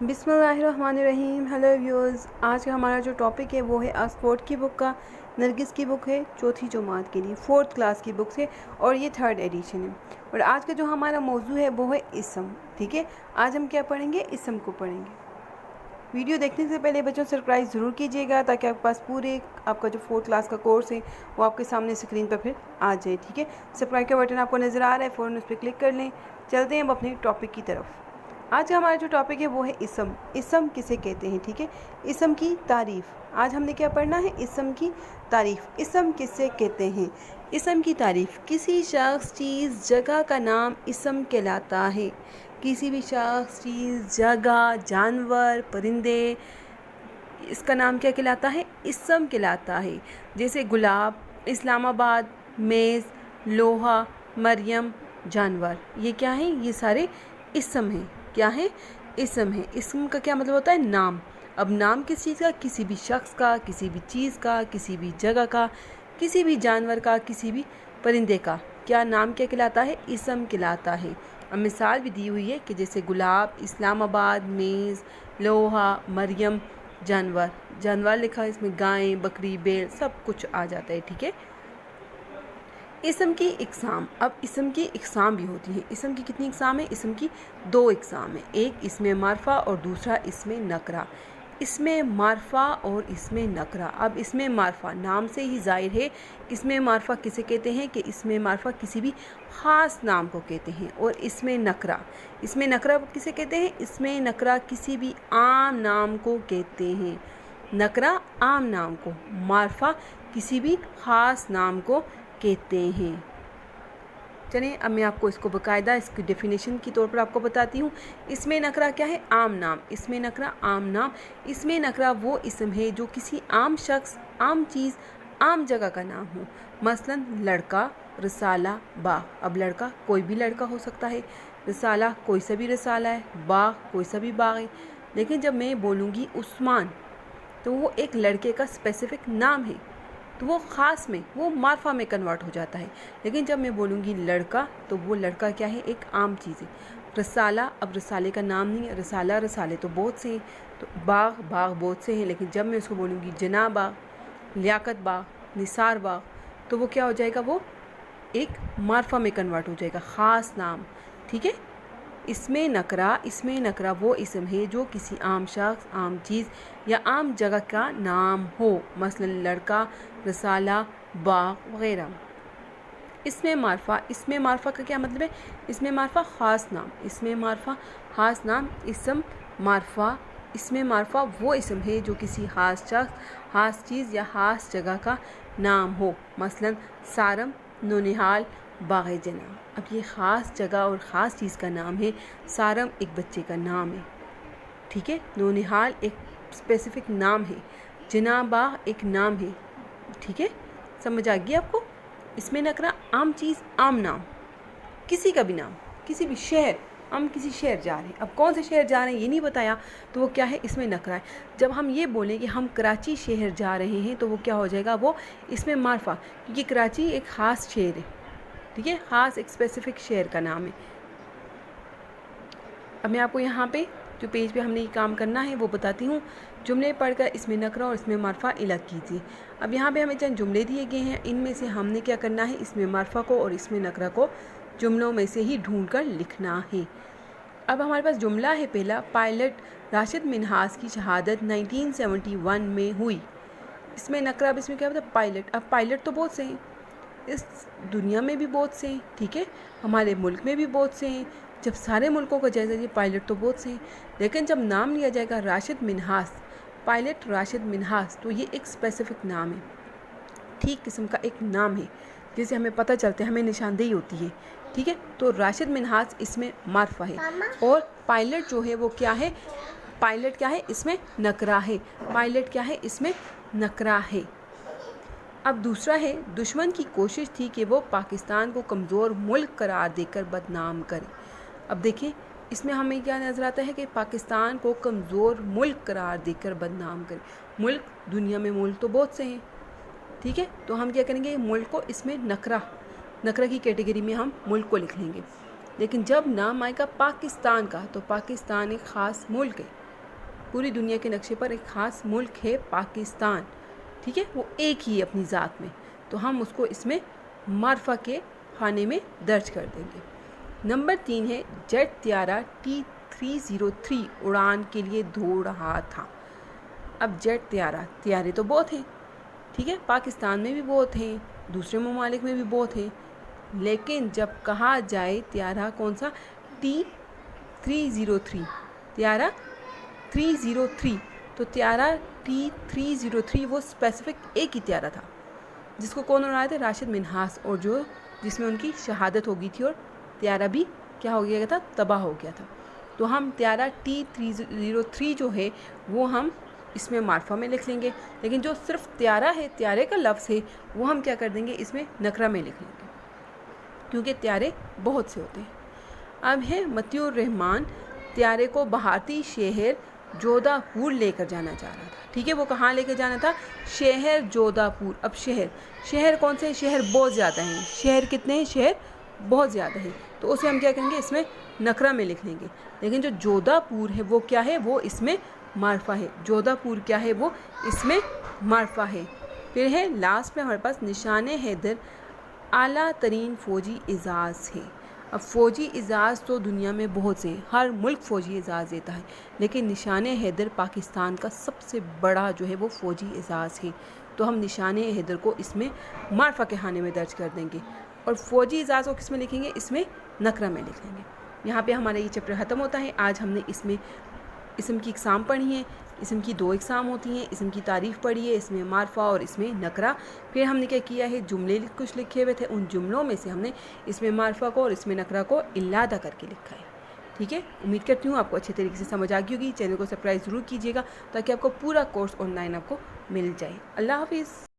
बिस्मिल्लाहिर्रहमानिर्रहीम। Hello viewers, आज का हमारा जो टॉपिक है वो है ऑक्सफोर्ड की बुक का। नरगिस की बुक है, चौथी जमात के लिए 4th क्लास की बुक है और ये 3rd एडिशन है। और आज का जो हमारा मौजू है वो है इसम। ठीक है, आज हम क्या पढ़ेंगे? इसम को पढ़ेंगे। वीडियो देखने से पहले बच्चों सब्सक्राइब ज़रूर कीजिएगा ताकि आपके पास पूरे आपका जो 4th क्लास का कोर्स है वो आपके सामने स्क्रीन पर फिर आ जाए। ठीक है, सब्सक्राइब का बटन आपको नज़र आ रहा है, फ़ौरन उस पर क्लिक कर लें। चलते हैं अब अपने टॉपिक की तरफ। आज का हमारा जो टॉपिक है वो है इसम। इसम किसे कहते हैं? ठीक है, इसम की तारीफ़। आज हमने क्या पढ़ना है? इसम की तारीफ़। इसम किसे कहते हैं? इसम की तारीफ़, किसी शख्स, चीज़, जगह का नाम इसम कहलाता है। किसी भी शख्स, चीज़, जगह, जानवर, परिंदे, इसका नाम क्या कहलाता है? इसम कहलाता है। जैसे गुलाब, इस्लामाबाद, मेज़, लोहा, मरियम, जानवर, ये क्या हैं? ये सारे इसम हैं। क्या है? इसम है। इसम का क्या मतलब होता है? नाम। अब नाम किस चीज़ का? किसी भी शख्स का, किसी भी चीज़ का, किसी भी जगह का, किसी भी जानवर का, किसी भी परिंदे का। क्या नाम क्या कहलाता है? इसम कहलाता है। अब मिसाल भी दी हुई है कि जैसे गुलाब, इस्लामाबाद, मेज़, लोहा, मरियम, जानवर। जानवर लिखा है इसमें, गाय, बकरी, बैल, सब कुछ आ जाता है। ठीक है, इसम की इक़साम। अब इसम की इक़साम भी होती है। इसम की कितनी इक़साम है? इसम की 2 इक़साम है। एक इसमें मारफा और दूसरा इसमें नकरा। इसमें मारफा और इसमें नकरा। अब इसमें मारफा, नाम से ही ज़ाहिर है इसमें मारफा किसे कहते हैं कि इसमें मारफा किसी भी ख़ास नाम को कहते हैं। और इसमें नकरा, इसमें नकरा किसे कहते हैं? इसमें नकरा किसी भी आम नाम को कहते हैं। नकरा आम नाम को, मारफा किसी भी ख़ास नाम को कहते हैं। चलिए अब मैं आपको इसको बाकायदा इसकी डेफिनेशन के तौर पर आपको बताती हूँ। इसमें नकरा क्या है? आम नाम। इसमें नकरा आम नाम। इसमें नकरा वो इसम है जो किसी आम शख्स, आम चीज़, आम जगह का नाम हो। मसलन लड़का, रसाला, बाग। अब लड़का कोई भी लड़का हो सकता है, रसाला कोई सा भी रसाला है, बाग कोई सा भी बाग है। लेकिन जब मैं बोलूँगी उस्मान तो वो एक लड़के का स्पेसिफिक नाम है, तो वो ख़ास में, वो मारफा में कन्वर्ट हो जाता है। लेकिन जब मैं बोलूँगी लड़का तो वो लड़का क्या है? एक आम चीज़ है। रसाला, अब रसाले का नाम नहीं है, रसाला, रसाले तो बहुत से हैं, तो बाग, बाग बहुत से हैं। लेकिन जब मैं उसको बोलूँगी जना बाग, लियाकत बाग, निसार बाग, तो वो क्या हो जाएगा? वो एक मारफा में कन्वर्ट हो जाएगा, ख़ास नाम। ठीक है, इसमें नकरा वो इसम है जो किसी आम शख्स, आम चीज़ या आम जगह का नाम हो। मसलन लड़का, रसाला, बाग वगैरह। इसमें मारफा का क्या मतलब है? इसमें मारफा ख़ास नाम। इसमें मारफा ख़ास नाम, इसम मारफा। इसमें मारफा वो इसम है जो किसी ख़ास शख्स, ख़ास चीज़ या ख़ास जगह का नाम हो। मसलन सारम, नौनिहाल, बाग़े जना। अब ये ख़ास जगह और ख़ास चीज़ का नाम है। सारम एक बच्चे का नाम है। ठीक है, नौनिहाल एक स्पेसिफिक नाम है, जना बाग एक नाम है। ठीक है, समझ आ गई आपको? इसमें नकरा आम चीज़, आम नाम, किसी का भी नाम, किसी भी शहर। हम किसी शहर जा रहे हैं, अब कौन से शहर जा रहे हैं ये नहीं बताया, तो वो क्या है? इसमें नकरा है। जब हम ये बोलें कि हम कराची शहर जा रहे हैं तो वो क्या हो जाएगा? वो इसमें मारफा, क्योंकि कराची एक ख़ास शहर है। ठीक है, ख़ास एक स्पेसिफिक शहर का नाम है। अब मैं आपको यहाँ पे जो पेज पे हमने ये काम करना है वो बताती हूँ। जुमले पढ़कर इसमें नकरा और इसमें मारफा अलग कीजिए। अब यहाँ पे हमें चंद जुमले दिए गए हैं, इनमें से हमने क्या करना है? इसमें मारफा को और इसमें नकरा को जुमलों में से ही ढूंढ कर लिखना है। अब हमारे पास जुमला है पहला, पायलट राशिद मिन्हास की शहादत 1971 में हुई। इसमें नकरा, अब इसमें क्या होता है? पायलट। अब पायलट तो बहुत से हैं, इस दुनिया में भी बहुत से हैं। ठीक है, हमारे मुल्क में भी बहुत से हैं। जब सारे मुल्कों का जायज़ा लिए, पायलट तो बहुत से हैं। लेकिन जब नाम लिया जाएगा राशिद मिन्हास, पायलट राशिद मिन्हास, तो ये एक स्पेसिफिक नाम है, ठीक किस्म का एक नाम है, जिसे हमें पता चलता है, हमें निशानदेही होती है। ठीक है, तो राशिद मिन्हास इसमें मारफा है। और पायलट जो है वो क्या है? पायलट क्या है? इसमें नकरा है। पायलट क्या है? इसमें नकरा है। अब दूसरा है, दुश्मन की कोशिश थी कि वो पाकिस्तान को कमज़ोर मुल्क करार देकर बदनाम करे। अब देखिए इसमें हमें क्या नज़र आता है कि पाकिस्तान को कमज़ोर मुल्क करार देकर बदनाम करे। मुल्क, दुनिया में मुल्क तो बहुत से हैं। ठीक है, तो हम क्या करेंगे? मुल्क को इसमें नकरा की कैटेगरी में हम मुल्क को लिख लेंगे। लेकिन जब नाम आएगा पाकिस्तान का, तो पाकिस्तान एक ख़ास मुल्क है। पूरी दुनिया के नक्शे पर एक ख़ास मुल्क है पाकिस्तान, ठीक है, वो एक ही है अपनी ज़ात में, तो हम उसको इसमें मार्फा के खाने में दर्ज कर देंगे। नंबर 3 है जेट त्यारा T303 उड़ान के लिए दौड़ रहा था। अब जेट त्यारे तो बहुत हैं, ठीक है, पाकिस्तान में भी बहुत हैं, दूसरे ममालिक में भी बहुत हैं, लेकिन जब कहा जाए त्यारा कौन सा, T303, त्यारा 303, तो त्यारा T303 वो स्पेसिफिक एक ही त्यारा था जिसको कौन उड़ाए थे, राशिद मिन्हास, और जो जिसमें उनकी शहादत हो गई थी और त्यारा भी क्या हो गया था, तबाह हो गया था। तो हम त्यारा T303 जो है वो हम इसमें मार्फा में लिख लेंगे, लेकिन जो सिर्फ त्यारा है, त्यारे का लफ्ज़ है, वो हम क्या कर देंगे, इसमें नकरा में लिख लेंगे, क्योंकि त्यारे बहुत से होते हैं। अब है मतियुर रहमान त्यारे को भारतीय शहर जोधापुर लेकर जाना चाह रहा था, ठीक है, वो कहाँ लेकर जाना था, शहर जोधापुर। अब शहर कौन से हैं, शहर बहुत ज़्यादा हैं, शहर कितने हैं, शहर बहुत ज़्यादा है, तो उसे हम क्या करेंगे, इसमें नकरा में लिख लेंगे, लेकिन जो जोधापुर है वो क्या है, वो इसमें मार्फा है, जोधापुर क्या है, वो इसमें मार्फा है। फिर है लास्ट में हमारे पास निशाने हैदर आला तरीन फ़ौजी एजाज़ है। अब फ़ौजी एजाज़ तो दुनिया में बहुत से हैं, हर मुल्क फ़ौजी एजाज़ देता है, लेकिन निशाने हैदर पाकिस्तान का सबसे बड़ा जो है वो फ़ौजी एजाज़ है, तो हम निशाने हैदर को इसमें मार्फा के खाने में दर्ज कर देंगे, और फ़ौजी एजाज़ को किस में लिखेंगे, इसमें नकरा में लिख लेंगे। यहाँ पे हमारा ये चैप्टर ख़त्म होता है। आज हमने इसमें इसम की इकसाम पढ़ी है, इसम की 2 इकसाम होती हैं, इसम की तारीफ़ पढ़ी है, इसमें मार्फा और इसमें नकरा। फिर हमने क्या किया है, जुमले कुछ लिखे हुए थे, उन जुमलों में से हमने इसमें मार्फा को और इसमें नकरा को इलादा करके लिखा है, ठीक है। उम्मीद करती हूँ आपको अच्छे तरीके से समझ आ गई होगी। चैनल को सब्सक्राइब ज़रूर कीजिएगा ताकि आपको पूरा कोर्स ऑनलाइन आपको मिल जाए। अल्लाह हाफिज़।